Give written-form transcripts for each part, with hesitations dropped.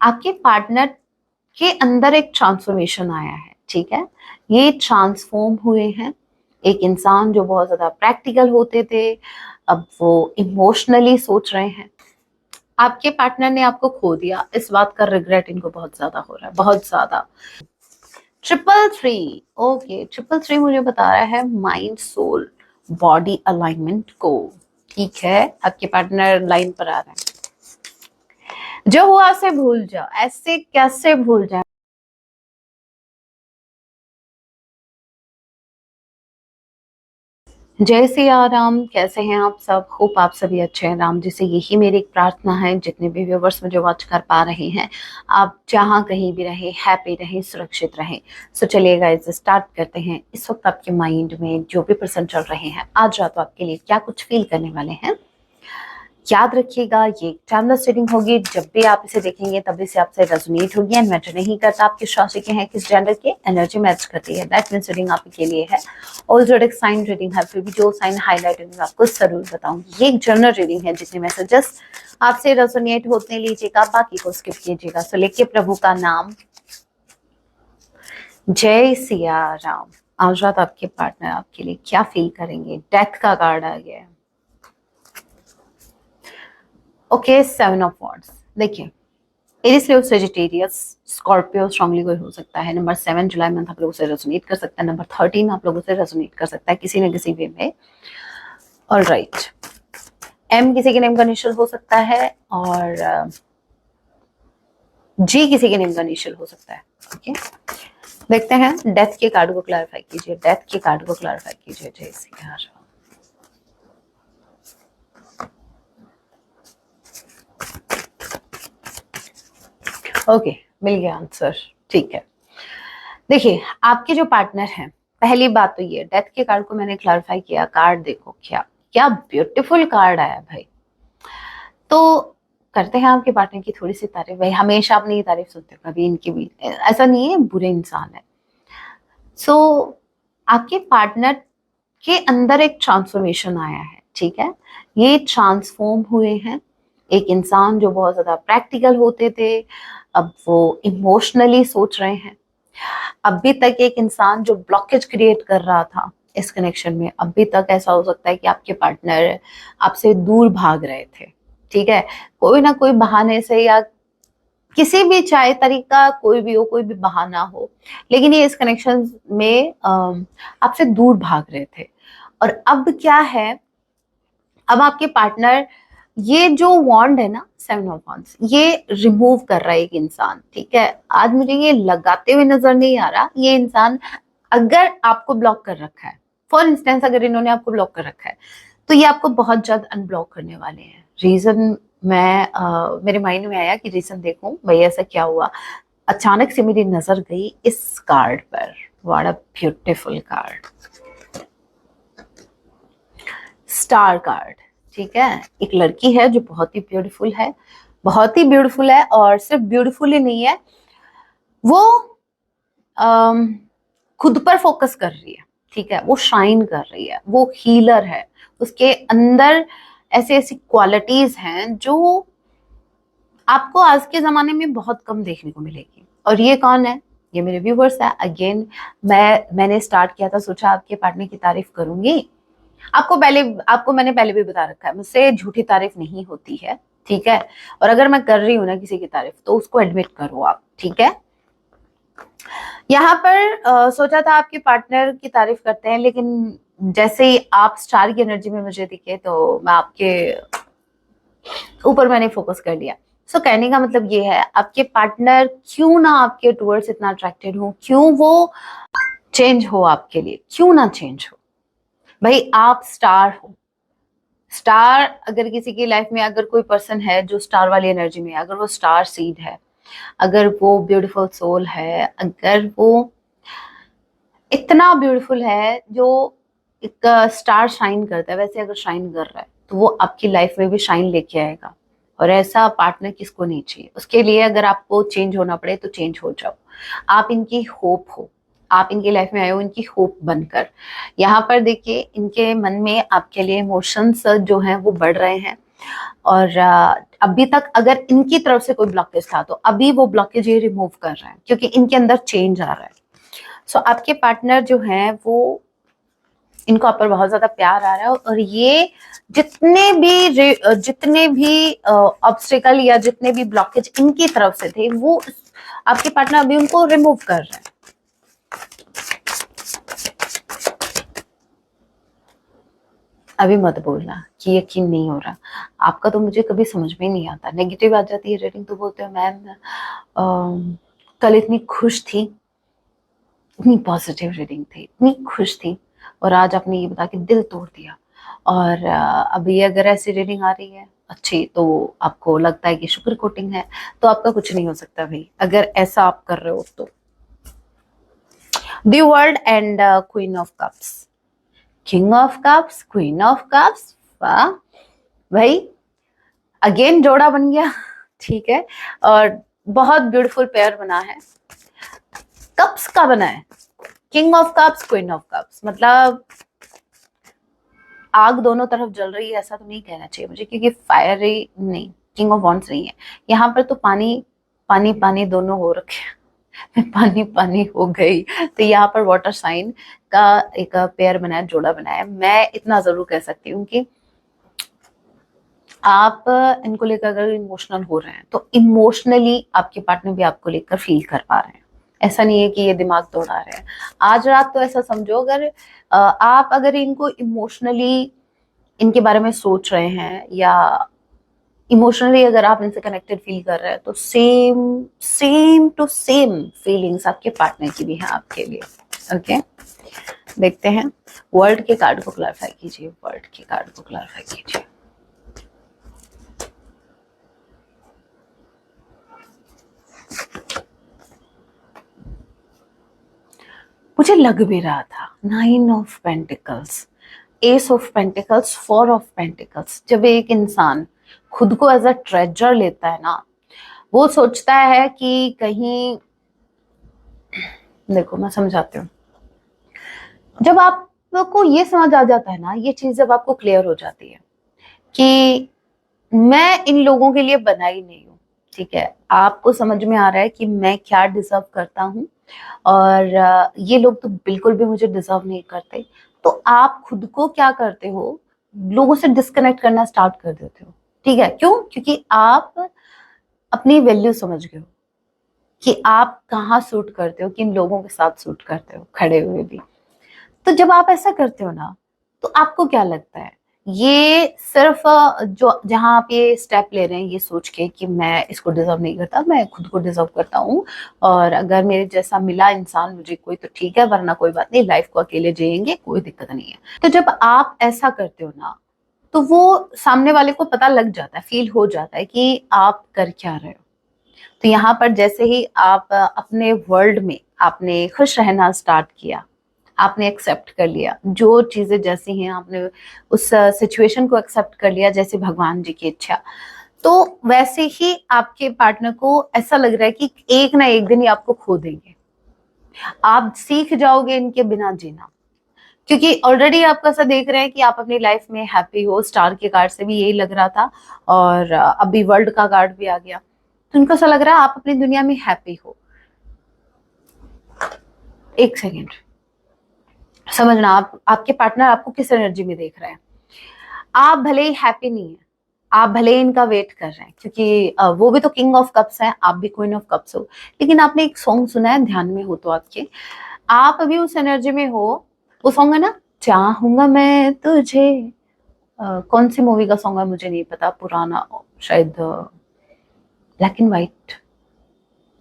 आपके पार्टनर के अंदर एक ट्रांसफॉर्मेशन आया है, ठीक है। ये ट्रांसफॉर्म हुए हैं। एक इंसान जो बहुत ज्यादा प्रैक्टिकल होते थे, अब वो इमोशनली सोच रहे हैं। आपके पार्टनर ने आपको खो दिया, इस बात का रिग्रेट इनको बहुत ज्यादा हो रहा है, बहुत ज्यादा। 333, ओके, 333 मुझे बता रहा है माइंड सोल बॉडी अलाइनमेंट को। ठीक है, आपके पार्टनर लाइन पर आ रहे हैं। जो हुआ उसे भूल जाओ, ऐसे कैसे भूल जाए। जय सिया राम, कैसे हैं आप सब? होप आप सभी अच्छे हैं। राम जी से यही मेरी एक प्रार्थना है, जितने भी व्यूवर्स मुझे वॉच कर पा रहे हैं, आप जहां कहीं भी रहें, हैप्पी रहें, सुरक्षित रहें। सो चलिए गाइस, स्टार्ट करते हैं। इस वक्त आपके माइंड में जो भी पर्सन चल रहे हैं, आज रात आपके लिए क्या कुछ फील करने वाले हैं, याद रखिएगा ये टाइमलेस रीडिंग होगी। जब भी आप इसे देखेंगे तभी से आपसे रेजोनेट होगी एंड मैटर नहीं करता आप किस राशि के हैं, किस जेंडर के, एनर्जी मैच करती है। दैट मींस रीडिंग आपके लिए है। ऑल जोडिक साइन रीडिंग है, फिर भी जो साइन हाईलाइट है आपको जरूर बताऊंगी। ये एक जनरल रीडिंग है, जितने मैसेजेस आपसे रेजोनेट होते लीजिएगा, बाकी को स्किप कीजिएगा। सो लेके प्रभु का नाम। जय सिया राम। आज रात आपके पार्टनर आपके लिए क्या फील करेंगे? डेथ का कार्ड आ गया है। Okay, 7 of wands. देखिए, Aries Leo Sagittarius Scorpio strongly कोई हो सकता है। नंबर 7 जुलाई मंथ आप लोगों से रेजोनेट कर सकता है। नंबर 13 आप लोगों से रेजोनेट कर सकता है किसी न किसी वे में। ऑल राइट, एम किसी के नेम का इनिशियल हो सकता है और जी किसी के नेम का इनिशियल हो सकता है। ओके, देखते हैं। डेथ के कार्ड को क्लैरिफाई कीजिए, डेथ के कार्ड को क्लैरिफाई कीजिए। जय सिया राम। ओके, मिल गया आंसर। ठीक है, देखिए आपके जो पार्टनर हैं, पहली बात तो ये, डेथ के कार्ड को मैंने क्लैरिफाई किया। कार्ड देखो, क्या क्या ब्यूटीफुल कार्ड आया भाई। तो करते हैं आपके पार्टनर की थोड़ी सी तारीफ। भाई हमेशा अपनी ही तारीफ सुनते हो, कभी इनकी भी ऐसा नहीं है बुरे इंसान है। सो आपके पार्टनर के अंदर एक ट्रांसफॉर्मेशन आया है, ठीक है। ये ट्रांसफॉर्म हुए हैं। एक इंसान जो बहुत ज्यादा प्रैक्टिकल होते थे, अब वो इमोशनली सोच रहे हैं। अभी तक एक इंसान जो ब्लॉकेज क्रिएट कर रहा था इस कनेक्शन में, अभी तक ऐसा हो सकता है कि आपके पार्टनर आपसे दूर भाग रहे थे, ठीक है। कोई ना कोई बहाने से, या किसी भी चाहे तरीका कोई भी हो, कोई भी बहाना हो, लेकिन ये इस कनेक्शन में आपसे दूर भाग रहे थे। और अब क्या है, अब आपके पार्टनर, ये जो वॉन्ड है ना, 7 ऑफ वॉन्ड्स, ये रिमूव कर रहा है एक इंसान, ठीक है। आज मुझे ये लगाते हुए नजर नहीं आ रहा। ये इंसान अगर आपको ब्लॉक कर रखा है, फॉर इंस्टेंस अगर इन्होंने आपको ब्लॉक कर रखा है, तो ये आपको बहुत जल्द अनब्लॉक करने वाले हैं। रीजन मेरे माइंड में आया कि रीजन देखूं भाई ऐसा क्या हुआ। अचानक से मेरी नजर गई इस कार्ड पर। What a beautiful card, star card, ठीक है। एक लड़की है जो बहुत ही ब्यूटीफुल है, बहुत ही ब्यूटीफुल है। और सिर्फ ब्यूटीफुल ही नहीं है, वो अम, खुद पर फोकस कर रही है, ठीक है। वो शाइन कर रही है, वो हीलर है। उसके अंदर ऐसे ऐसी क्वालिटीज हैं जो आपको आज के जमाने में बहुत कम देखने को मिलेगी। और ये कौन है? ये मेरे व्यूवर्स है। अगेन, मैंने स्टार्ट किया था, सोचा आपके पार्टनर की तारीफ करूंगी। आपको मैंने पहले भी बता रखा है, मुझसे झूठी तारीफ नहीं होती है, ठीक है। और अगर मैं कर रही हूँ ना किसी की तारीफ, तो उसको एडमिट करो आप, ठीक है। यहाँ पर सोचा था आपके पार्टनर की तारीफ करते हैं, लेकिन जैसे ही आप स्टार की एनर्जी में मुझे दिखे, तो मैं आपके ऊपर मैंने फोकस कर लिया। सो कहने का मतलब ये है, आपके पार्टनर क्यों ना आपके टूवर्ड्स इतना अट्रैक्टेड हो, क्यों वो चेंज हो आपके लिए, क्यों ना चेंज हो। भाई आप स्टार हो। स्टार अगर किसी की लाइफ में, अगर कोई पर्सन है जो स्टार वाली एनर्जी में है, अगर वो स्टार सीड है, अगर वो ब्यूटीफुल सोल है, अगर वो इतना ब्यूटीफुल है जो एक स्टार शाइन करता है, वैसे अगर शाइन कर रहा है, तो वो आपकी लाइफ में भी शाइन लेके आएगा। और ऐसा पार्टनर किसको नहीं चाहिए। उसके लिए अगर आपको चेंज होना पड़े तो चेंज हो जाओ। आप इनकी होप हो, आप इनकी लाइफ में आए हो इनकी होप बनकर। यहाँ पर देखिए, इनके मन में आपके लिए इमोशंस जो हैं वो बढ़ रहे हैं। और अभी तक अगर इनकी तरफ से कोई ब्लॉकेज था तो अभी वो ब्लॉकेज ये रिमूव कर रहे हैं, क्योंकि इनके अंदर चेंज आ रहा है। सो आपके पार्टनर जो हैं वो, इनको आप पर बहुत ज्यादा प्यार आ रहा है, और ये जितने भी ऑब्स्टिकल या जितने भी ब्लॉकेज इनकी तरफ से थे, वो आपके पार्टनर अभी उनको रिमूव कर रहे हैं। अभी मत बोलना कि यकीन नहीं हो रहा, आपका तो मुझे कभी समझ में नहीं आता। नेगेटिव आ जाती है रेटिंग तो बोलते हो मैम कल इतनी खुश थी, इतनी पॉजिटिव रीडिंग थी, इतनी खुश थी, और आज आपने ये बता के दिल तोड़ दिया। और अभी अगर ऐसी रीडिंग आ रही है अच्छी, तो आपको लगता है कि शुगर कोटिंग है, तो आपका कुछ नहीं हो सकता भाई, अगर ऐसा आप कर रहे हो तो। The world and queen of cups, king of cups, queen of cups, वाह भाई, अगेन जोड़ा बन गया। ठीक है, और बहुत ब्यूटीफुल पेयर बना है। कप्स का बना है, king of cups, queen of cups, मतलब आग दोनों तरफ जल रही है, ऐसा तो नहीं कहना चाहिए मुझे, क्योंकि फायरी नहीं, किंग ऑफ वॉन्ड्स नहीं है यहाँ पर, तो पानी पानी पानी दोनों हो रखे हैं। मैं पानी पानी हो गई, तो यहाँ पर वाटर साइन का एक पेयर बनाया, जोड़ा बनाया। मैं इतना जरूर कह सकती हूँ कि आप इनको लेकर अगर इमोशनल हो रहे हैं तो इमोशनली आपके पार्टनर भी आपको लेकर फील कर पा रहे हैं। ऐसा नहीं है कि ये दिमाग दौड़ा रहे हैं। आज रात तो ऐसा समझो, अगर आप अगर इनको इमोशनली इनके बारे में सोच रहे हैं, या इमोशनली अगर आप इनसे कनेक्टेड फील कर रहे हैं, तो सेम टू सेम फीलिंग्स आपके पार्टनर की भी है आपके लिए। ओके, देखते हैं। वर्ल्ड के कार्ड को क्लैरिफाई कीजिए, वर्ल्ड के कार्ड को क्लैरिफाई कीजिए। मुझे लग भी रहा था, 9 of pentacles, S of pentacles, 4 of pentacles. जब एक इंसान खुद को एज अ ट्रेजर लेता है ना, वो सोचता है कि कहीं, देखो मैं समझाती हूँ, जब आपको ये समझ आ जाता है ना, ये चीज जब आपको क्लियर हो जाती है कि मैं इन लोगों के लिए बना ही नहीं हूँ, ठीक है, आपको समझ में आ रहा है कि मैं क्या डिजर्व करता हूँ, और ये लोग तो बिल्कुल भी मुझे डिजर्व नहीं करते, तो आप खुद को क्या करते हो, लोगों से डिस्कनेक्ट करना स्टार्ट कर देते हो। ठीक है, क्यों? क्योंकि आप अपनी वैल्यू समझ गए हो कि आप कहाँ सूट करते हो, किन लोगों के साथ सूट करते हो खड़े हुए भी। तो जब आप ऐसा करते हो ना, तो आपको क्या लगता है, ये सिर्फ जो जहां आप ये स्टेप ले रहे हैं ये सोच के कि मैं इसको डिजर्व नहीं करता, मैं खुद को डिजर्व करता हूँ, और अगर मेरे जैसा मिला इंसान मुझे कोई तो ठीक है, वरना कोई बात नहीं, लाइफ को अकेले जिएंगे, कोई दिक्कत नहीं है। तो जब आप ऐसा करते हो ना, तो वो सामने वाले को पता लग जाता है, फील हो जाता है कि आप कर क्या रहे हो। तो यहाँ पर जैसे ही आप अपने वर्ल्ड में आपने खुश रहना स्टार्ट किया, आपने एक्सेप्ट कर लिया जो चीजें जैसी हैं, आपने उस सिचुएशन को एक्सेप्ट कर लिया जैसे भगवान जी की इच्छा, तो वैसे ही आपके पार्टनर को ऐसा लग रहा है कि एक ना एक दिन ही आपको खो देंगे, आप सीख जाओगे इनके बिना जीना, क्योंकि ऑलरेडी आप कैसा देख रहे हैं कि आप अपनी लाइफ में हैप्पी हो। स्टार के कार्ड से भी यही लग रहा था, और अभी वर्ल्ड का कार्ड भी आ गया, तो उनको ऐसा लग रहा है आप अपनी दुनिया में हैप्पी हो। एक सेकेंड समझना, आपके पार्टनर आपको किस एनर्जी में देख रहे हैं। आप भले ही हैप्पी नहीं है, आप भले ही इनका वेट कर रहे हैं, क्योंकि वो भी तो किंग ऑफ कप्स है, आप भी क्वीन ऑफ कप्स हो, लेकिन आपने एक सॉन्ग सुना है, ध्यान में हो तो आपके, आप अभी उस एनर्जी में हो। वो सॉन्ग है ना, चाहूंगा मैं तुझे, कौन सी मूवी का सॉन्ग है मुझे नहीं पता, पुराना शायद, ब्लैक एंड व्हाइट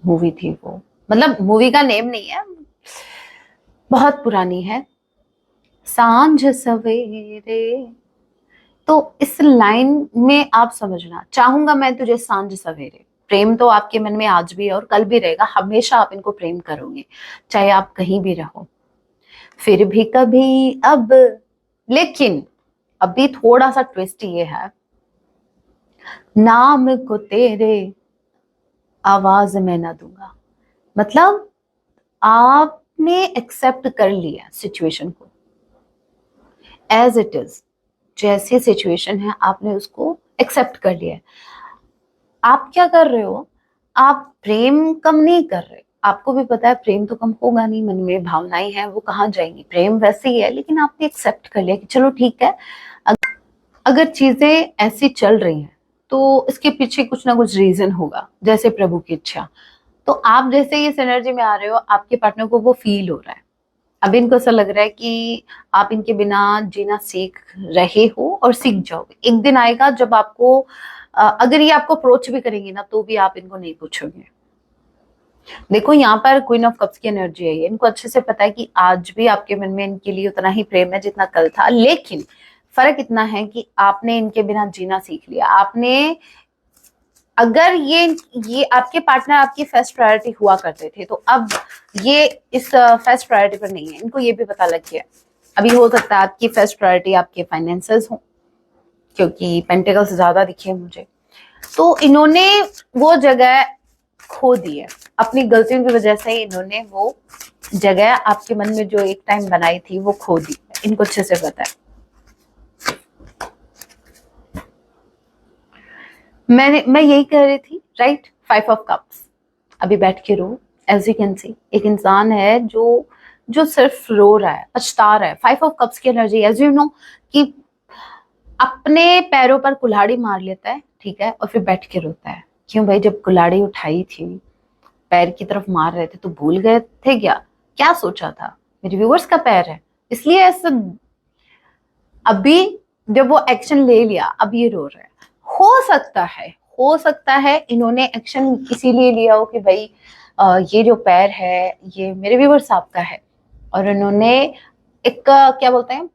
मूवी थी वो, मतलब मूवी का नेम नहीं है, बहुत पुरानी है, सांझ सवेरे। तो इस लाइन में आप समझना, चाहूंगा मैं तुझे सांझ सवेरे, प्रेम तो आपके मन में आज भी है और कल भी रहेगा, हमेशा आप इनको प्रेम करोगे चाहे आप कहीं भी रहो। फिर भी कभी अब, लेकिन अभी थोड़ा सा ट्विस्ट ये है, नाम को तेरे आवाज में ना दूंगा, मतलब आपने एक्सेप्ट कर लिया सिचुएशन को एज इट इज, जैसी सिचुएशन है आपने उसको एक्सेप्ट कर लिया है। आप क्या कर रहे हो, आप प्रेम कम नहीं कर रहे। आपको भी पता है प्रेम तो कम होगा नहीं, मन में भावनाएं हैं वो कहाँ जाएंगी, प्रेम वैसे ही है, लेकिन आपने एक्सेप्ट कर लिया कि चलो ठीक है, अगर चीजें ऐसी चल रही हैं तो इसके पीछे कुछ ना कुछ रीजन होगा, जैसे प्रभु की इच्छा। तो आप जैसे ही इस एनर्जी में आ रहे हो, आपके पार्टनर को वो फील हो रहा है। अब इनको ऐसा लग रहा है कि आप इनके बिना जीना सीख रहे हो और सीख जाओगे। एक दिन आएगा जब आपको अगर ये आपको अप्रोच भी करेंगे ना, तो भी आप इनको नहीं पूछोगे। देखो यहाँ पर क्वीन ऑफ कप्स की एनर्जी है, इनको अच्छे से पता है कि आज भी आपके मन में इनके लिए उतना ही प्रेम है जितना कल था, लेकिन फर्क इतना है कि आपने इनके बिना जीना सीख लिया। आपने, अगर ये आपके पार्टनर आपकी फर्स्ट प्रायोरिटी हुआ करते थे, तो अब ये इस फर्स्ट प्रायोरिटी पर नहीं है। इनको ये भी पता लग गया। अभी हो सकता है आपकी फर्स्ट प्रायोरिटी आपके फाइनेंसेस हो, क्योंकि पेंटिकल्स ज्यादा दिखे मुझे। तो इन्होंने वो जगह खो दी है, अपनी गलतियों की वजह से इन्होंने वो जगह आपके मन में जो एक टाइम बनाई थी वो खो दी है। इनको अच्छे से पता है। मैं यही कह रही थी, राइट। 5 ऑफ कप्स, अभी बैठ के रो। एज यू कैन सी, एक इंसान है जो जो सिर्फ रो रहा है, पछता रहा है। 5 ऑफ कप्स की एनर्जी, एज यू नो, कि अपने पैरों पर कुल्हाड़ी मार लेता है, ठीक है, और फिर बैठ के रोता है। क्यों भाई, जब कुल्हाड़ी उठाई थी, पैर की तरफ मार रहे थे, तो भूल गए थे क्या, क्या सोचा था, मेरे व्यूवर्स का पैर है, इसलिए ऐसा। अभी जब वो एक्शन ले लिया, अब ये रो रहा है। हो सकता है, हो सकता है इन्होंने एक्शन इसीलिए लिया हो कि भाई ये जो पैर है ये मेरे व्यूवर साहब का है, और इन्होंने एक क्या बोलते हैं,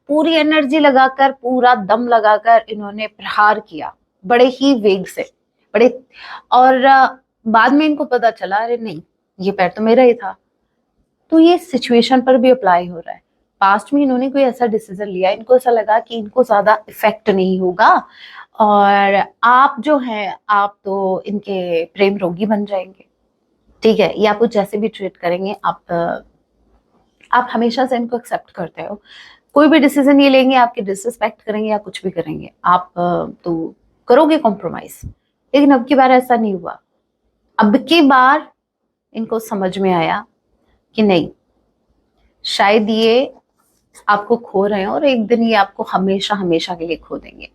पूरी एनर्जी लगाकर, पूरा दम लगाकर इन्होंने प्रहार किया, बड़े ही वेग से, बड़े। और बाद में इनको पता चला, अरे नहीं, ये पैर तो मेरा ही था। तो ये सिचुएशन पर भी अप्लाई हो रहा है। पास्ट में इन्होंने कोई ऐसा डिसीजन लिया, इनको ऐसा लगा कि इनको ज्यादा इफेक्ट नहीं होगा, और आप जो हैं, आप तो इनके प्रेम रोगी बन जाएंगे, ठीक है। या कुछ जैसे भी ट्रीट करेंगे, आप हमेशा से इनको एक्सेप्ट करते हो। कोई भी डिसीजन ये लेंगे, आपके डिसरिस्पेक्ट करेंगे या कुछ भी करेंगे, आप तो करोगे कॉम्प्रोमाइज। लेकिन अब की बार ऐसा नहीं हुआ। अब की बार इनको समझ में आया कि नहीं, शायद ये आपको खो रहे हैं और एक दिन ये आपको हमेशा हमेशा के लिए खो देंगे।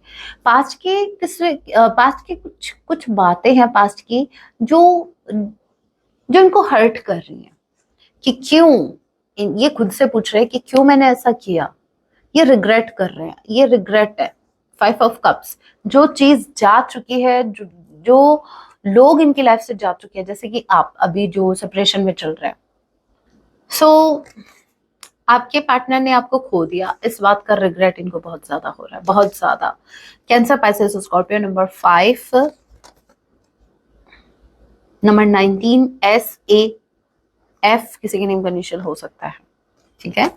पास्ट की कुछ कुछ बातें हैं पास्ट की, जो जो इनको हर्ट कर रही हैं, कि क्यों, ये खुद से पूछ रहे हैं कि क्यों मैंने ऐसा किया। ये रिग्रेट कर रहे हैं, ये रिग्रेट है। 5 ऑफ कप्स, जो चीज जा चुकी है, जो लोग इनकी लाइफ से जा चुके हैं, जैसे कि आप अभी जो सेपरेशन में चल रहे हैं। सो आपके पार्टनर ने आपको खो दिया, इस बात का रिग्रेट इनको बहुत ज्यादा हो रहा है, बहुत ज्यादा। Cancer, Pisces, Scorpio, number 5, number 19, SAF किसी के नेम का इनिशियल हो सकता है, ठीक है।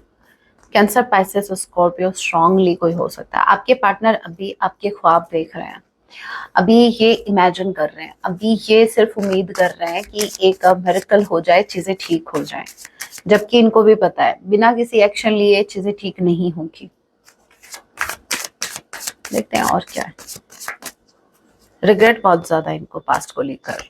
कैंसर, पाइसेस और स्कॉर्पियो स्ट्रांगली कोई हो सकता है। आपके पार्टनर अभी आपके ख्वाब देख रहे हैं, अभी ये इमेजिन कर रहे हैं, अभी ये सिर्फ उम्मीद कर रहे हैं कि एक मिरेकल हो जाए, चीजें ठीक हो जाएं, जबकि इनको भी पता है बिना किसी एक्शन लिए चीजें ठीक नहीं होंगी। देखते हैं और क्या है। रिग्रेट बहुत ज्यादा इनको पास्ट को लेकर।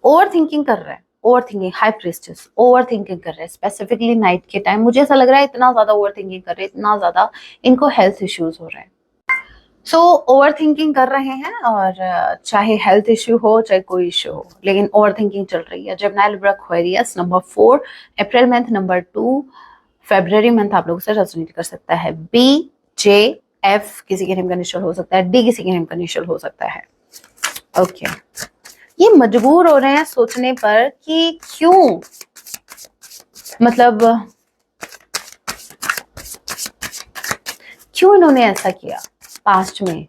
ओवर थिंकिंग कर रहा है, over thinking, high priestess over thinking कर रहे हैं, स्पेसिफिकली नाइट के टाइम। मुझे ऐसा लग रहा है इतना ज्यादा ओवर थिंकिंग कर रहे हैं, इतना ज्यादा इनको हेल्थ इश्यूज हो रहे हैं। सो ओवर थिंकिंग कर रहे हैं, और चाहे हेल्थ इश्यू हो चाहे कोई इश्यू हो, लेकिन ओवर थिंकिंग चल रही है। Gemini, Libra, Aquarius, number 4, April month, number 2, February month आप लोगों से रेजोनेट कर सकता है। BJF किसी के नेम का इनिशियल हो सकता है, D किसी के नेम का इनिशियल हो सकता है। ओके, ये मजबूर हो रहे हैं सोचने पर कि क्यों, मतलब क्यों इन्होंने ऐसा किया पास्ट में।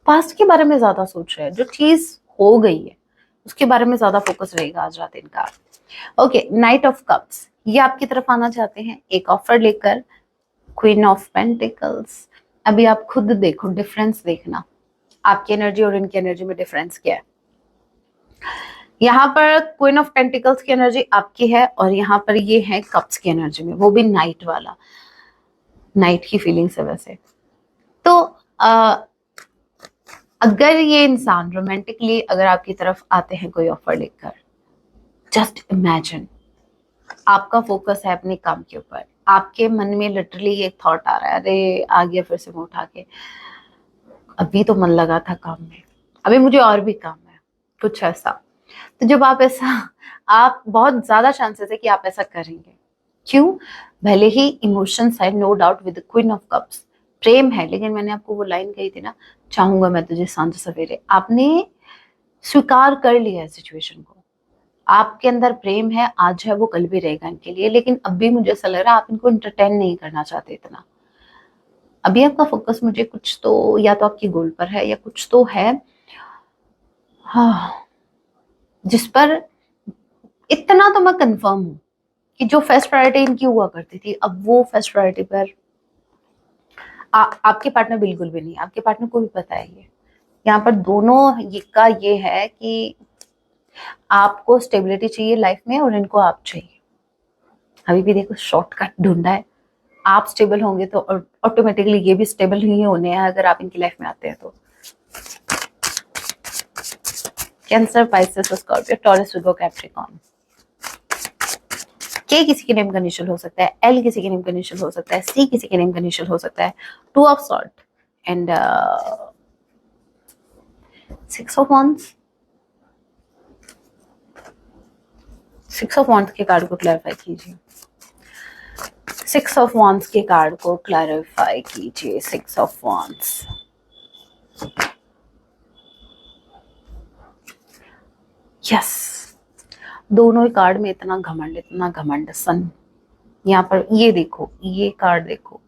पास्ट के बारे में ज्यादा सोच रहे हैं, जो चीज हो गई है उसके बारे में ज्यादा फोकस रहेगा आज रात इनका। ओके, नाइट ऑफ कप्स, ये आपकी तरफ आना चाहते हैं एक ऑफर लेकर। क्वीन ऑफ पेंटिकल्स, अभी आप खुद देखो, डिफरेंस देखना, आपकी एनर्जी और इनकी एनर्जी में डिफरेंस क्या है। यहाँ पर क्वीन ऑफ पेंटिकल्स की एनर्जी आपकी है, और यहाँ पर ये है कप्स की एनर्जी में, वो भी नाइट वाला, नाइट की फीलिंग्स है वैसे। तो अगर ये इंसान रोमांटिकली अगर आपकी तरफ आते हैं कोई ऑफर लेकर, जस्ट इमेजिन आपका फोकस है अपने काम के ऊपर, आपके मन में लिटरली एक थॉट आ रहा है, अरे आ गया फिर से मैं उठा के, अभी तो मन लगा था काम में, अभी मुझे और भी काम है, कुछ ऐसा। तो जब आप ऐसा, आप बहुत ज्यादा चांसेस है कि आप ऐसा करेंगे। क्यों? भले ही इमोशंस है, no doubt, with queen of cups प्रेम है, लेकिन मैंने आपको वो लाइन कही थी ना, चाहूंगा मैं तुझे सांझ सवेरे। आपने स्वीकार कर लिया है सिचुएशन को, आपके अंदर प्रेम है, आज है वो कल भी रहेगा इनके लिए, लेकिन अब भी मुझे ऐसा लग रहा है आप इनको एंटरटेन नहीं करना चाहते इतना। अभी आपका फोकस मुझे कुछ तो, या तो आपकी गोल पर है या कुछ तो है, हाँ, जिस पर इतना तो मैं कंफर्म हूं कि जो फर्स्ट प्रायोरिटी इनकी हुआ करती थी, अब वो फर्स्ट प्रायोरिटी पर आपके पार्टनर बिल्कुल भी नहीं, आपके पार्टनर को भी पता है ये। यहाँ पर दोनों का ये है कि आपको स्टेबिलिटी चाहिए लाइफ में और इनको आप चाहिए। अभी भी देखो शॉर्टकट ढूंढा है, आप स्टेबल होंगे तो ऑटोमेटिकली ये भी स्टेबल ही होने हैं अगर आप इनकी लाइफ में आते हैं तो। Cancer, Pisces, Scorpio, taurus, Virgo, Capricorn. के किसी के नेम का इनिशियल हो सकता है, एल किसी के नेम का इनिशियल हो सकता है, सी किसी के नेम का इनिशियल हो सकता है, two of sort and six of wands. Six of wands के कार्ड को क्लैरिफाई कीजिए, सिक्स ऑफ वॉन्ड्स के कार्ड को क्लैरिफाई कीजिए, सिक्स ऑफ वॉन्ड्स। यस, दोनों ही कार्ड में इतना घमंड, इतना घमंड, सन। यहाँ पर ये देखो, ये कार्ड देखो,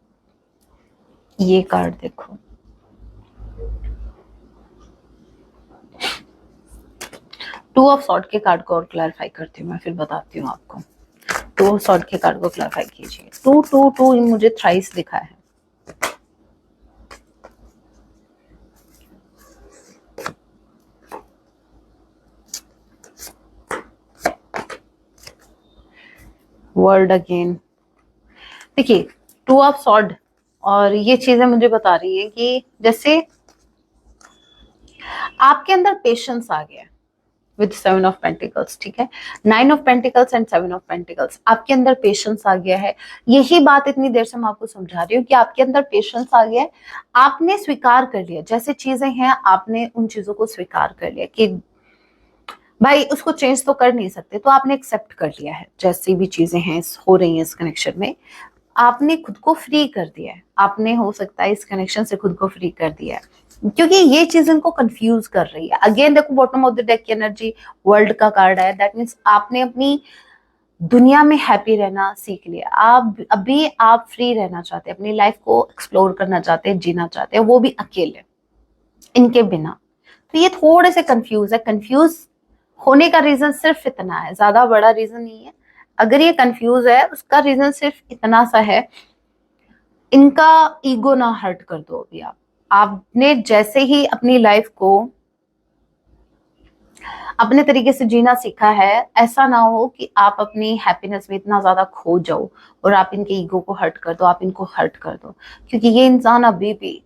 ये कार्ड देखो, टू ऑफ सॉर्ड के कार्ड को और क्लैरिफाई करती हूँ मैं, फिर बताती हूँ आपको। टू ऑफ सॉर्ड के कार्ड को क्लैरिफाई कीजिए। टू टू टू मुझे थ्राइस दिखा है, वर्ड अगेन। देखिए टू ऑफ सॉर्ड और ये चीजें मुझे बता रही है कि जैसे आपके अंदर पेशेंस आ गया विद सेवन ऑफ पेंटिकल्स, ठीक है, nine of pentacles and seven of pentacles, आपके अंदर पेशेंस आ गया है। यही बात इतनी देर से मैं आपको समझा रही हूँ कि आपके अंदर पेशेंस आ गया है, आपने स्वीकार कर लिया, जैसे चीजें हैं आपने उन चीजों को स्वीकार कर लिया कि भाई उसको चेंज तो कर नहीं सकते, तो आपने एक्सेप्ट कर लिया है जैसी भी चीजें हैं हो रही हैं इस कनेक्शन में, आपने खुद को फ्री कर दिया है, आपने हो सकता है इस कनेक्शन से खुद को फ्री कर दिया है, क्योंकि ये चीज इनको कंफ्यूज कर रही है। अगेन देखो बॉटम ऑफ द डेक की एनर्जी वर्ल्ड का कार्ड है, दैट मीन्स आपने अपनी दुनिया में हैप्पी रहना सीख लिया, आप अभी आप फ्री रहना चाहते हैं, अपनी लाइफ को एक्सप्लोर करना चाहते हैं, जीना चाहते हैं, वो भी अकेले, इनके बिना। तो ये थोड़े से कंफ्यूज है, कंफ्यूज होने का रीजन सिर्फ इतना है, ज्यादा बड़ा रीजन नहीं है। अगर ये कंफ्यूज है उसका रीजन सिर्फ इतना सा है, इनका ईगो ना हर्ट कर दो अभी आप। आपने जैसे ही अपनी लाइफ को अपने तरीके से जीना सीखा है, ऐसा ना हो कि आप अपनी हैप्पीनेस में इतना ज्यादा खो जाओ और आप इनके ईगो को हर्ट कर दो, आप इनको हर्ट कर दो, क्योंकि ये इंसान अभी भी,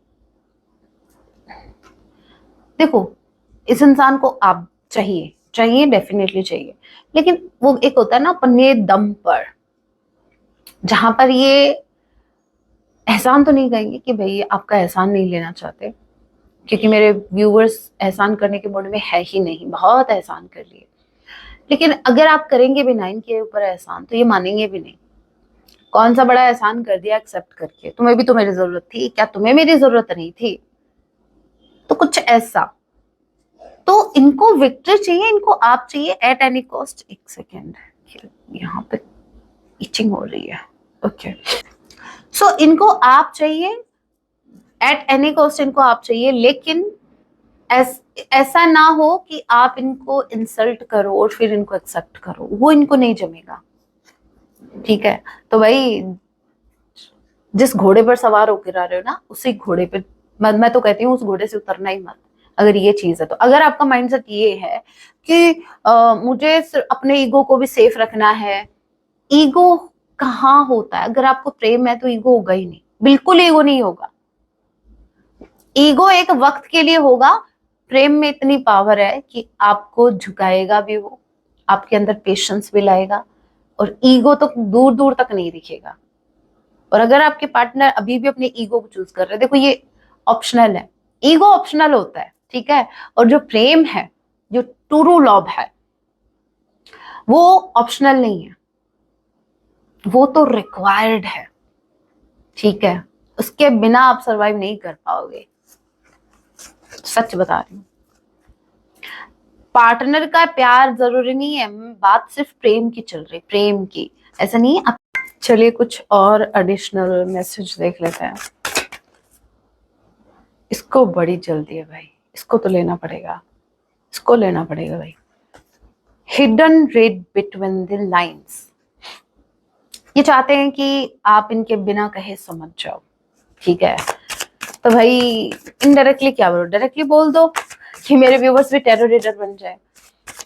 देखो इस इंसान को आप चाहिए, चाहिए डेफिनेटली चाहिए, लेकिन वो एक होता है ना अपने दम पर, जहां पर ये एहसान तो नहीं कहेंगे कि भाई आपका एहसान नहीं लेना चाहते, क्योंकि मेरे व्यूअर्स एहसान करने के मूड में है ही नहीं, बहुत एहसान कर लिए, लेकिन अगर आप करेंगे भी ना इनके ऊपर एहसान तो ये मानेंगे भी नहीं। कौन सा बड़ा एहसान कर दिया एक्सेप्ट करके, तुम्हें भी तो मेरी जरूरत थी, क्या तुम्हें मेरी जरूरत नहीं थी, तो कुछ ऐसा। तो इनको विक्ट्री चाहिए, इनको आप चाहिए एट एनी कॉस्ट। एक सेकेंड, यहाँ पे इचिंग हो रही है, ओके। सो इनको आप चाहिए एट एनी कॉस्ट, इनको आप चाहिए, लेकिन ऐसा ना हो कि आप इनको इंसल्ट करो और फिर इनको एक्सेप्ट करो, वो इनको नहीं जमेगा, ठीक है। तो भाई जिस घोड़े पर सवार होकर आ रहे हो ना, उसी घोड़े पे, मैं तो कहती हूँ उस घोड़े से उतरना ही मत, अगर ये चीज है तो। अगर आपका माइंडसेट ये है कि मुझे अपने ईगो को भी सेफ रखना है, ईगो कहाँ होता है, अगर आपको प्रेम है तो ईगो होगा ही नहीं, बिल्कुल ईगो नहीं होगा। ईगो एक वक्त के लिए होगा, प्रेम में इतनी पावर है कि आपको झुकाएगा भी वो, आपके अंदर पेशेंस भी लाएगा, और ईगो तो दूर दूर तक नहीं दिखेगा। और अगर आपके पार्टनर अभी भी अपने ईगो को चूज कर रहे हैं, देखो ये ऑप्शनल है, ईगो ऑप्शनल होता है, ठीक है। और जो प्रेम है, जो ट्रू लव है, वो ऑप्शनल नहीं है, वो तो रिक्वायर्ड है, ठीक है। उसके बिना आप सरवाइव नहीं कर पाओगे, सच बता रही हूँ। पार्टनर का प्यार जरूरी नहीं है, बात सिर्फ प्रेम की चल रही, प्रेम की, ऐसा नहीं है। चलिए कुछ और एडिशनल मैसेज देख लेते हैं। इसको बड़ी जल्दी है भाई, इसको तो लेना पड़ेगा, इसको लेना पड़ेगा भाई। Hidden red between the lines, ये चाहते हैं कि आप इनके बिना कहे समझ जाओ, ठीक है। तो भाई इनडायरेक्टली क्या बोलो, डायरेक्टली बोल दो कि मेरे व्यूवर्स भी टेरर रीडर बन जाए।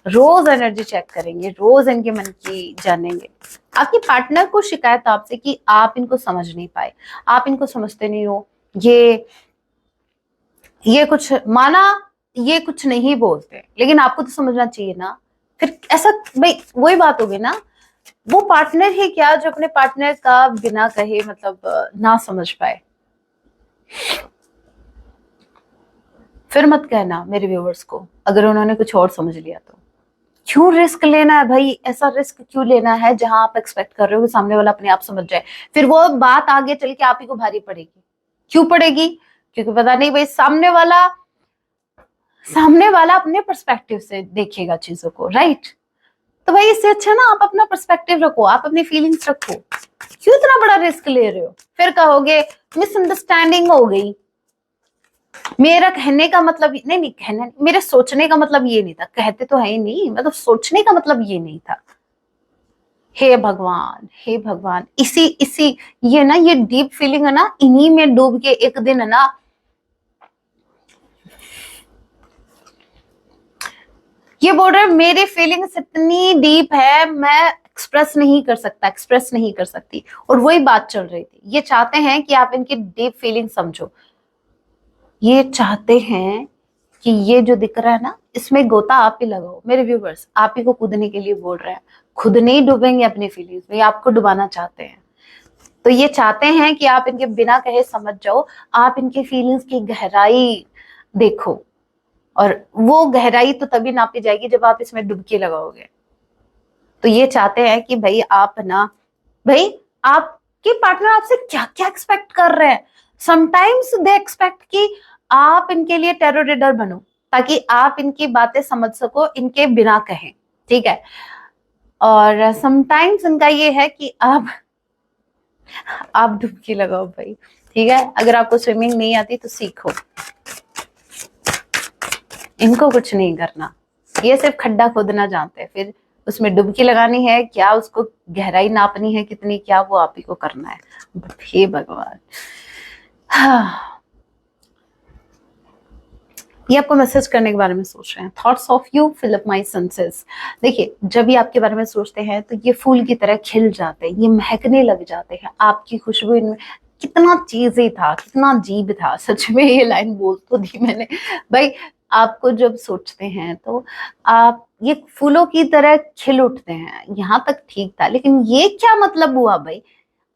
रोज एनर्जी चेक करेंगे, रोज इनके मन की जानेंगे। आपकी पार्टनर को शिकायत आपसे कि आप इनको समझ नहीं पाए, आप इनको समझते नहीं हो, ये कुछ माना, ये कुछ नहीं बोलते, लेकिन आपको तो समझना चाहिए ना। फिर ऐसा भाई वही बात होगी ना, वो पार्टनर ही क्या जो अपने पार्टनर का बिना कहे मतलब ना समझ पाए। फिर मत कहना मेरे व्यूवर्स को अगर उन्होंने कुछ और समझ लिया तो। क्यों रिस्क लेना है भाई, ऐसा रिस्क क्यों लेना है जहां आप एक्सपेक्ट कर रहे हो कि सामने वाला अपने आप समझ जाए, फिर वो बात आगे चल के आप ही को भारी पड़ेगी। क्यों पड़ेगी? क्योंकि पता नहीं भाई सामने वाला अपने पर्सपेक्टिव से देखेगा चीजों को, राइट। तो भाई इससे अच्छा ना आप अपना पर्सपेक्टिव रखो, आप अपनी फीलिंग्स रखो। क्यों इतना बड़ा रिस्क ले रहे हो? फिर कहोगे मिसअंडरस्टैंडिंग हो गई, मेरा कहने का मतलब नहीं कहना, मेरे सोचने का मतलब ये नहीं था, कहते तो है ही नहीं, मतलब सोचने का मतलब ये नहीं था। हे भगवान, हे भगवान, इसी ये ना, ये डीप फीलिंग है ना, इन्हीं में डूब के एक दिन है ना, ये बोल रहे मेरी फीलिंग्स इतनी डीप है, मैं एक्सप्रेस नहीं कर सकता, एक्सप्रेस नहीं कर सकती। और वही बात चल रही थी, ये चाहते हैं कि आप इनकी डीप फीलिंग समझो, ये चाहते हैं कि ये जो दिख रहा है ना, इसमें गोता आप ही लगाओ। मेरे व्यूवर्स आप ही को कूदने के लिए बोल रहे हैं, खुद नहीं डूबेंगे अपनी फीलिंग्स में, आपको डुबाना चाहते हैं। तो ये चाहते हैं कि आप इनके बिना कहे समझ जाओ, आप इनकी फीलिंग्स की गहराई देखो, और वो गहराई तो तभी नापी जाएगी जब आप इसमें डुबकी लगाओगे। तो ये चाहते हैं कि भाई आप ना, भाई आपके पार्टनर आपसे क्या क्या एक्सपेक्ट कर रहे हैं। समटाइम्स दे एक्सपेक्ट कि आप इनके लिए टेरर रीडर बनो, ताकि आप इनकी बातें समझ सको इनके बिना कहें, ठीक है। और समटाइम्स इनका ये है कि आप डुबकी लगाओ भाई, ठीक है। अगर आपको स्विमिंग नहीं आती तो सीखो, इनको कुछ नहीं करना, ये सिर्फ खड्डा खोदना जानते हैं, फिर उसमें डुबकी लगानी है क्या, उसको गहराई नापनी है कितनी, क्या वो आप ही को करना है। हे भगवान। हाँ। ये आपको मैसेज करने के बारे में सोच रहे हैं। Thoughts of you fill up my senses. देखिए जब भी आपके बारे में सोचते हैं तो ये फूल की तरह खिल जाते हैं, ये महकने लग जाते हैं, आपकी खुशबू इनमें। कितना चीजें था, कितना अजीब था सच में, ये लाइन बोल तो दी मैंने भाई। आपको जब सोचते हैं तो आप ये फूलों की तरह खिल उठते हैं, यहाँ तक ठीक था, लेकिन ये क्या मतलब हुआ भाई,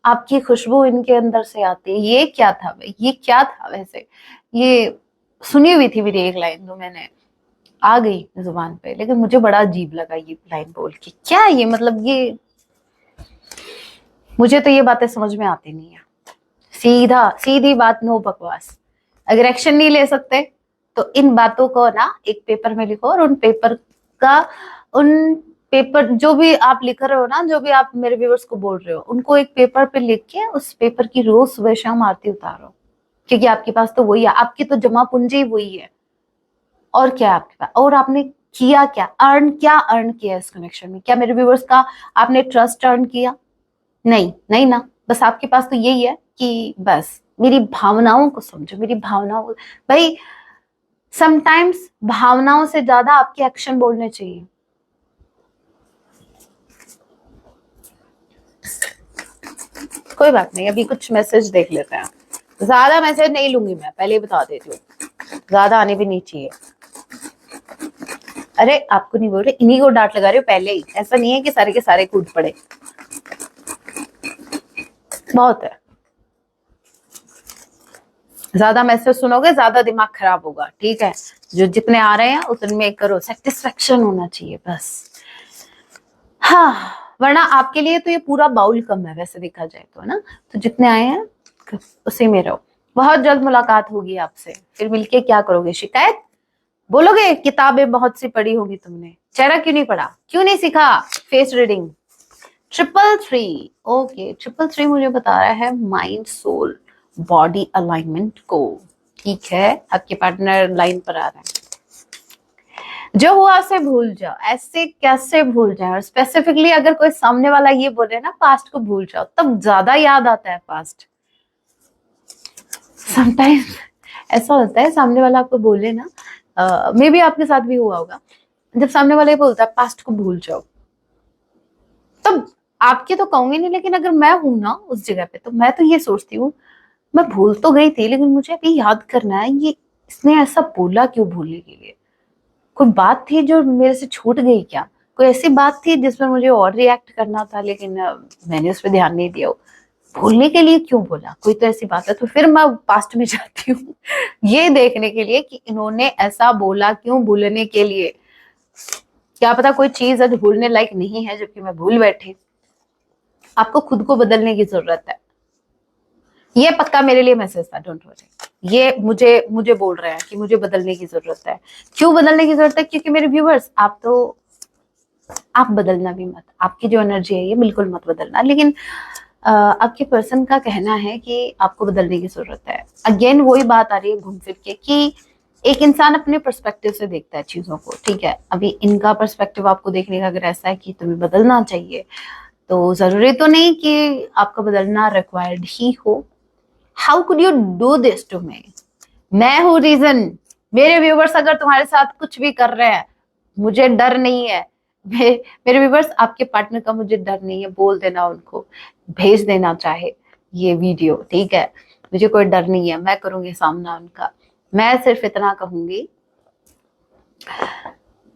आपकी खुशबू इनके अंदर से आती है, ये क्या था भाई, ये क्या था वैसे। ये सुनी हुई थी मेरी एक लाइन, तो मैंने आ गई जुबान पे, लेकिन मुझे बड़ा अजीब लगा ये लाइन बोल के। क्या ये मतलब, ये मुझे तो ये बातें समझ में आती नहीं है। सीधी बात, नो बकवास। अगर एक्शन नहीं ले सकते तो इन बातों को ना एक पेपर में लिखो, और उन पेपर जो भी आप लिख रहे हो ना, जो भी आप मेरे व्यूअर्स को बोल रहे हो, उनको एक पेपर पे लिख के उस पेपर की रोज सुबह शाम आरती उतारो, क्योंकि आपके पास तो वही है, आपकी तो जमा पूंजी वही है। और क्या आपके पास, और आपने किया क्या, अर्न किया इस कनेक्शन में? क्या मेरे व्यूअर्स का आपने ट्रस्ट अर्न किया? नहीं, नहीं ना। बस आपके पास तो यही है कि बस मेरी भावनाओं को समझो, मेरी भावनाओं। भाई समटाइम्स भावनाओं से ज्यादा आपके एक्शन बोलने चाहिए। कोई बात नहीं, अभी कुछ मैसेज देख लेते हैं। ज्यादा मैसेज नहीं लूंगी मैं, पहले ही बता देती हूँ, ज्यादा आने भी नहीं चाहिए। अरे आपको नहीं बोल रहे, इन्हीं को डांट लगा रहे हो पहले ही, ऐसा नहीं है कि सारे के सारे कूद पड़े। बहुत है, ज्यादा मैसेज सुनोगे ज्यादा दिमाग खराब होगा, ठीक है। जो जितने आ रहे हैं उतने करो, सेटिस्फेक्शन होना चाहिए बस। हाँ, वरना आपके लिए तो ये पूरा बाउल कम है वैसे देखा जाए तो, है ना। तो जितने आए हैं उसी में रहो। बहुत जल्द मुलाकात होगी आपसे, फिर मिलके क्या करोगे, शिकायत बोलोगे, किताबें बहुत सी पढ़ी होगी तुमने, चेहरा क्यों नहीं पढ़ा, क्यों नहीं सीखा फेस रीडिंग। 333, ओके 333 मुझे बता रहा है माइंड सोल बॉडी अलाइनमेंट को, ठीक है। आपके पार्टनर लाइन पर आ रहे हैं। जो हुआ उसे भूल जाओ, ऐसे कैसे भूल जाए, और स्पेसिफिकली अगर कोई सामने वाला ये बोले ना पास्ट को भूल जाओ, तब ज्यादा याद आता है पास्ट। समटाइम्स ऐसा होता है, सामने वाला आपको बोले ना, मे बी आपके साथ भी हुआ होगा, जब सामने वाला ये बोलता है पास्ट को भूल जाओ, तब आपके तो कहूंगी नहीं, लेकिन अगर मैं हूं ना उस जगह पे, तो मैं तो ये सोचती हूँ, मैं भूल तो गई थी लेकिन मुझे अभी याद करना है, ये इसने ऐसा बोला क्यों भूलने के लिए, कोई बात थी जो मेरे से छूट गई क्या, कोई ऐसी बात थी जिसमें मुझे और रिएक्ट करना था, लेकिन मैंने उस पर ध्यान नहीं दिया, भूलने के लिए क्यों बोला, कोई तो ऐसी बात है। तो फिर मैं पास्ट में जाती हूँ ये देखने के लिए कि इन्होंने ऐसा बोला क्यों भूलने के लिए, क्या पता कोई चीज है जो भूलने लायक नहीं है जबकि मैं भूल बैठी। आपको खुद को बदलने की जरूरत है, ये पक्का मेरे लिए मैसेज था, डोंट वरी। ये मुझे मुझे बोल रहे हैं कि मुझे बदलने की जरूरत है। क्यों बदलने की जरूरत है, क्योंकि मेरे व्यूवर्स आप बदलना भी मत, आपकी जो एनर्जी है ये बिल्कुल मत बदलना, लेकिन आपके पर्सन का कहना है कि आपको बदलने की जरूरत है। अगेन वही बात आ रही है घूम फिर के कि एक इंसान अपने पर्सपेक्टिव से देखता है चीजों को, ठीक है। अभी इनका पर्सपेक्टिव आपको देखने का अगर ऐसा है कि तुम्हें बदलना चाहिए, तो जरूरी तो नहीं कि आपका बदलना रिक्वायर्ड ही हो। How could you do this to me, मैं हूं रीजन। मेरे व्यूवर्स अगर तुम्हारे साथ कुछ भी कर रहे हैं, मुझे डर नहीं है। मेरे व्यूवर्स, आपके पार्टनर का मुझे डर नहीं है, बोल देना उनको, भेज देना चाहे ये वीडियो, ठीक है। मुझे कोई डर नहीं है, मैं करूंगी सामना उनका। मैं सिर्फ इतना कहूंगी,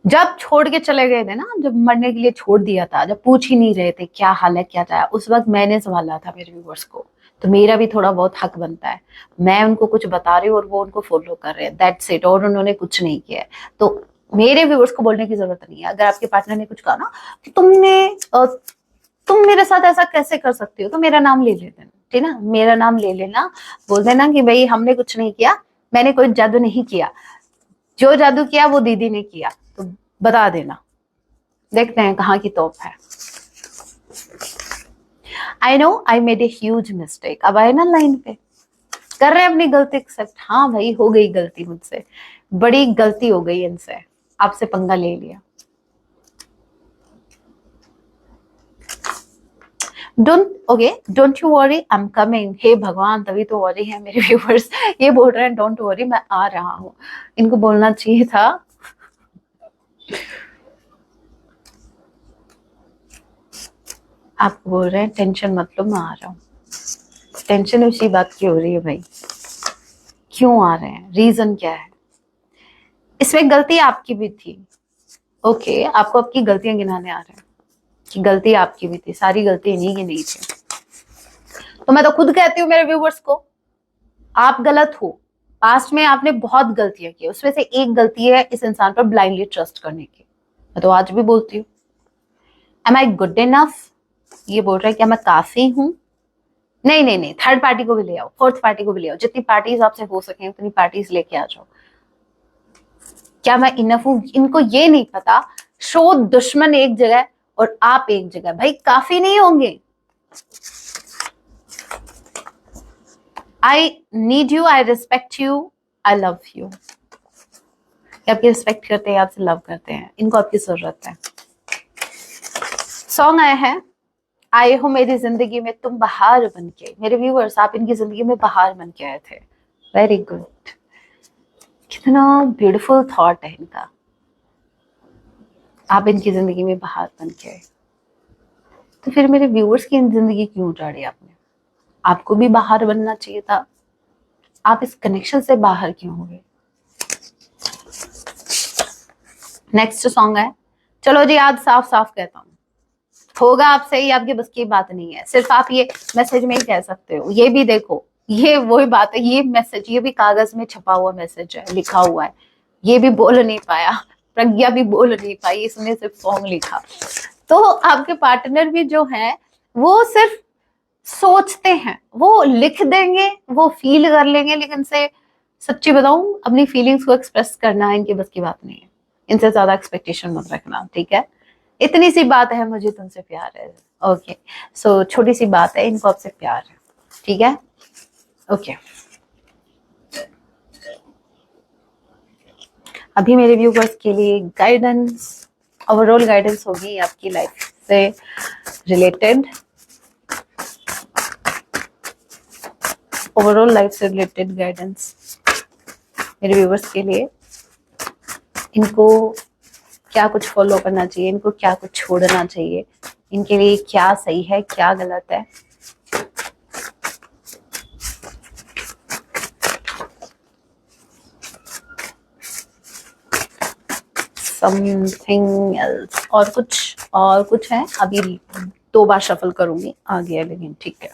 जब छोड़ के चले गए थे ना, जब मरने के लिए छोड़ दिया था, जब पूछ ही नहीं रहे थे क्या हाल है क्या चाहे, उस वक्त मैंने संभाला था मेरे व्यूवर्स को, तो मेरा भी थोड़ा बहुत हक बनता है। मैं उनको कुछ बता रही हूँ और वो उनको फॉलो कर रहे हैं, दैट्स इट, और उन्होंने कुछ नहीं किया है। तो मेरे व्यूवर्स को बोलने की जरूरत नहीं है। अगर आपके पार्टनर ने कुछ कहा ना कि तुम मेरे साथ ऐसा कैसे कर सकती हो, तो मेरा नाम ले लेना, ठीक ना, मेरा नाम ले लेना, बोल देना कि भाई हमने कुछ नहीं किया, मैंने कोई जादू नहीं किया, जो जादू किया वो दीदी ने किया, तो बता देना, देखते हैं कहाँ की तोप है। I know I made a huge mistake, अब आए ना लाइन पे, कर रहे हैं अपनी गलती एक्सेप्ट, हाँ भाई हो गई गलती मुझसे, बड़ी गलती हो गई इनसे, आपसे पंगा ले लिया। Don't you worry, I am coming. हे भगवान, तभी तो वरी है मेरे व्यूवर्स, ये बोल रहे हैं डोंट वरी, मैं आ रहा हूँ। इनको बोलना चाहिए था आप बोल रहे हैं टेंशन मत लो मैं आ रहा हूँ। टेंशन उसी बात की हो रही है भाई, क्यों आ रहे हैं, रीजन क्या है। इसमें गलती आपकी भी थी, ओके, आपको आपकी गलतियां गिनाने आ रहे हैं कि गलती आपकी भी थी, सारी गलती इन्हीं की नहीं थी। तो मैं तो खुद कहती हूँ मेरे व्यूवर्स को, आप गलत हो, पास्ट में आपने बहुत गलतियां की, उसमें से एक गलती है इस इंसान पर ब्लाइंडली ट्रस्ट करने की। मैं तो आज भी बोलती हूँ, एम आई गुड इनफ, ये बोल रहा है क्या मैं काफी हूँ, नहीं नहीं नहीं, थर्ड पार्टी को भी ले आओ, फोर्थ पार्टी को भी ले आओ, जितनी पार्टीज आपसे हो सके उतनी पार्टीज लेके आ जाओ। क्या मैं इनफ हूं, इनको ये नहीं पता, शो दुश्मन एक जगह और आप एक जगह, भाई काफी नहीं होंगे। I need you, I respect you, I love you. आपकी रिस्पेक्ट करते हैं, आपसे लव करते हैं, इनको आपकी जरूरत है। सॉन्ग आया है, आए हो मेरी जिंदगी में तुम बहार बन के, मेरे व्यूअर्स आप इनकी जिंदगी में बहार बन के आए थे, वेरी गुड। कितना ब्यूटीफुल थॉट है इनका, आप इनकी जिंदगी में बहार बन के आए, तो फिर मेरे व्यूअर्स की जिंदगी क्यों उजाड़ी आपने, आपको भी बाहर बनना चाहिए था, आप इस कनेक्शन से बाहर क्यों हो गए। नेक्स्ट सॉन्ग है, चलो जी आज साफ साफ कहता हूँ, होगा आपसे ही, आपकी बस की बात नहीं है। सिर्फ आप ये मैसेज में ही कह सकते हो। ये भी देखो, ये वही बात है, ये मैसेज, ये भी कागज में छपा हुआ मैसेज है, लिखा हुआ है। ये भी बोल नहीं पाया, प्रज्ञा भी बोल नहीं पाई, इसने सिर्फ सॉन्ग लिखा। तो आपके पार्टनर भी जो है वो सिर्फ सोचते हैं, वो लिख देंगे, वो फील कर लेंगे, लेकिन से सच्ची बताऊं, अपनी फीलिंग्स को एक्सप्रेस करना इनकी बस की बात नहीं है। इनसे ज्यादा एक्सपेक्टेशन मत रखना, ठीक है। इतनी सी बात है, मुझे तुमसे प्यार है, ओके। सो छोटी सी बात है, इनको आपसे प्यार है, ठीक है, ओके। अभी मेरे व्यूअर्स के लिए गाइडेंस, ओवरऑल गाइडेंस होगी आपकी लाइफ से रिलेटेड, ओवरऑल लाइफ से रिलेटेड गाइडेंस मेरे व्यूअर्स के लिए। इनको क्या कुछ फॉलो करना चाहिए, इनको क्या कुछ छोड़ना चाहिए, इनके लिए क्या सही है क्या गलत है। समथिंग एल्स, और कुछ है। अभी 2 बार शफल करूंगी, आ गया लेकिन ठीक है।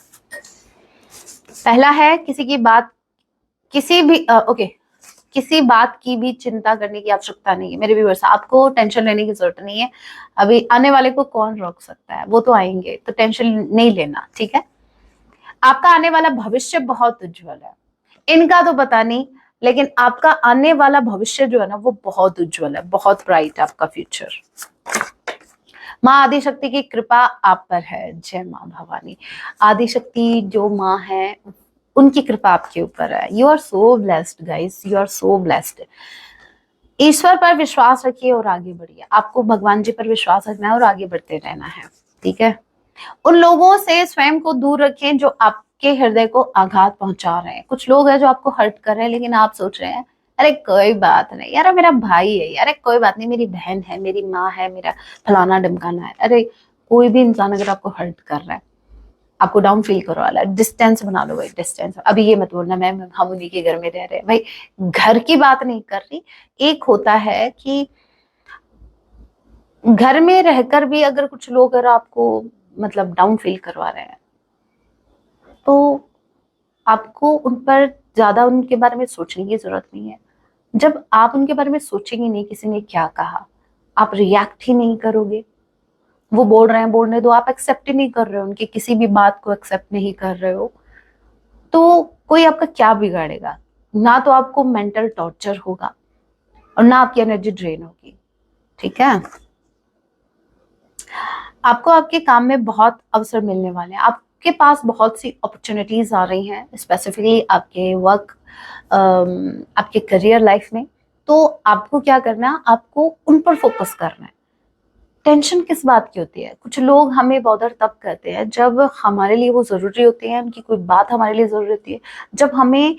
पहला है किसी की बात, किसी भी ओके, किसी बात की भी चिंता करने की आवश्यकता नहीं है मेरे व्यूअर्स। आपको टेंशन लेने की जरूरत नहीं है। अभी आने वाले को कौन रोक सकता है, वो तो आएंगे, तो टेंशन नहीं लेना, ठीक है। आपका आने वाला भविष्य बहुत उज्जवल है। इनका तो पता नहीं, लेकिन आपका आने वाला भविष्य जो है ना वो बहुत उज्जवल है, बहुत ब्राइट है आपका फ्यूचर। माँ आदिशक्ति की कृपा आप पर है। जय माँ भवानी। आदिशक्ति जो माँ है उनकी कृपा आपके ऊपर है। You are so blessed guys, you are so blessed. ईश्वर पर विश्वास रखिए और आगे बढ़िए। आपको भगवान जी पर विश्वास रखना है और आगे बढ़ते रहना है, ठीक है। उन लोगों से स्वयं को दूर रखें जो आपके हृदय को आघात पहुंचा रहे हैं। कुछ लोग हैं जो आपको हर्ट कर रहे हैं, लेकिन आप सोच रहे हैं अरे कोई बात नहीं यार, मेरा भाई है यार, कोई बात नहीं, मेरी बहन है, मेरी माँ है, मेरा फलाना ढमकाना है। अरे कोई भी इंसान अगर आपको हर्ट कर रहा है, आपको डाउन फील करो वाला, डिस्टेंस बना लो भाई, डिस्टेंस। अभी ये मत बोलना मैं हम उन्हीं के घर में रह रहे हैं, भाई घर की बात नहीं कर रही। एक होता है कि घर में रहकर भी अगर कुछ लोग अगर आपको मतलब डाउन फील करवा रहे हैं, तो आपको उन पर ज्यादा उनके बारे में सोचने की जरूरत नहीं है। जब आप उनके बारे में सोचेंगे नहीं किसी ने क्या कहा, आप रिएक्ट ही नहीं करोगे। वो बोल रहे हैं बोलने दो, आप एक्सेप्ट ही नहीं कर रहे हो, उनकी किसी भी बात को एक्सेप्ट नहीं कर रहे हो, तो कोई आपका क्या बिगाड़ेगा। ना तो आपको मेंटल टॉर्चर होगा और ना आपकी एनर्जी ड्रेन होगी, ठीक है। आपको आपके काम में बहुत अवसर मिलने वाले हैं। आपके पास बहुत सी अपॉर्चुनिटीज आ रही हैं, स्पेसिफिकली आपके वर्क, आपके करियर लाइफ में। तो आपको क्या करना है, आपको उन पर फोकस करना है। टेंशन किस बात की होती है, कुछ लोग हमें बॉदर तब करते हैं जब हमारे लिए वो जरूरी होती है, उनकी कोई बात हमारे लिए जरूरी होती है। जब हमें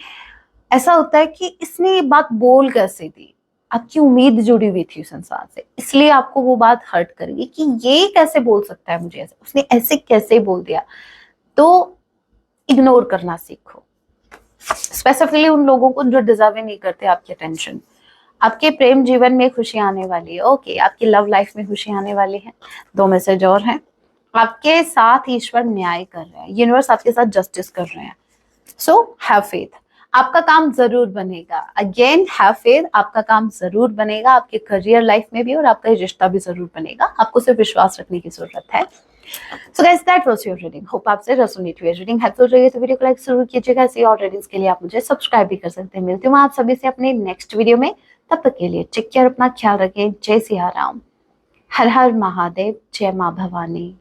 ऐसा होता है कि इसने ये बात बोल कैसे दी, आपकी उम्मीद जुड़ी हुई थी उस इंसान से, इसलिए आपको वो बात हर्ट करेगी कि ये कैसे बोल सकता है मुझे ऐसे, उसने ऐसे कैसे बोल दिया। तो इग्नोर करना सीखो, स्पेसिफिकली उन लोगों को जो डिजर्व नहीं करते आपकी अटेंशन। आपके प्रेम जीवन में खुशी आने वाली है, ओके। आपकी लव लाइफ में खुशी आने वाली है। 2 मैसेज और हैं। आपके साथ ईश्वर न्याय कर रहे हैं, यूनिवर्स आपके साथ जस्टिस कर रहे हैं। सो हैव फेथ, आपका काम जरूर बनेगा। अगेन हैव फेथ, आपका काम जरूर बनेगा, आपके करियर लाइफ में भी, और आपका रिश्ता भी जरूर बनेगा। आपको सिर्फ विश्वास रखने की जरूरत है। So guys that was your reading. Hope आपसे रेजोनेट हुई रीडिंग हेल्पफुल रही है तो वीडियो को लाइक जरूर कीजिएगा। ऐसी और रीडिंग्स के लिए आप मुझे सब्सक्राइब भी कर सकते हैं। मिलती हूँ आप सभी से अपने नेक्स्ट वीडियो में। तब तक के लिए टेक केयर, अपना ख्याल रखें। जय सिया राम, हर हर महादेव, जय माँ भवानी।